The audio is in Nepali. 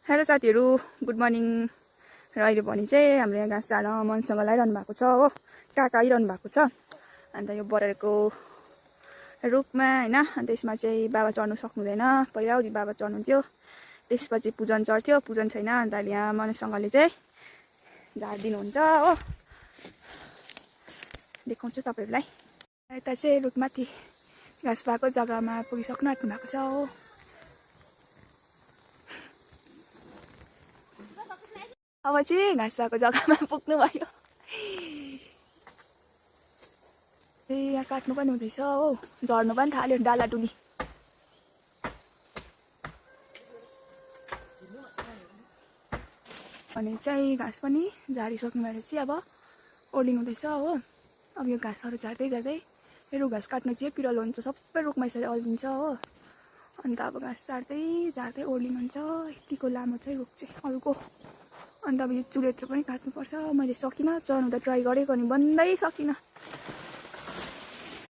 हेलो साथीहरू, गुड मर्निङ। र अहिले भने चाहिँ हाम्रो यहाँ घाँस झार्न मनसँग लगाइरहनु भएको छ हो, काका आइरहनु भएको छ। अन्त यो बरेको रुखमा हैन, अन्त यसमा चाहिँ बाबा चढ्नु सक्नुहुँदैन। पहिला उही बाबा चढ्नुहुन्थ्यो, त्यसपछि पूजन चढ्थ्यो, पूजन छैन। अन्त अहिले यहाँ मनसँगले चाहिँ झारिदिनुहुन्छ हो, देखाउँछु तपाईँहरूलाई। यता चाहिँ रुखमाथि घाँस भएको जग्गामा पुगिसक्नु आँट्नु भएको छ हो। अब चाहिँ घाँस भएको जग्गामा पुग्नु भयो। यहाँ काट्नु पनि हुँदैछ हो, झर्नु पनि थाल्यो डाला डुली। अनि चाहिँ घाँस पनि झारिसक्नु भएपछि अब ओर्लिनु हुँदैछ हो। अब यो घाँसहरू झार्दै झार्दै रुख घाँस काट्नु चाहिँ पिरल हुन्छ, सबै रुखमा यसरी अल्झिन्छ हो। अन्त अब घाँस झार्दै झार्दै ओर्लिनु हुन्छ। यतिको लामो चाहिँ रुख चाहिँ अरूको। अन्त अब यो चुलेटो पनि काट्नुपर्छ। मैले सकिनँ, चढ्नु त ट्राई गरेको नि बन्दै सकिनँ।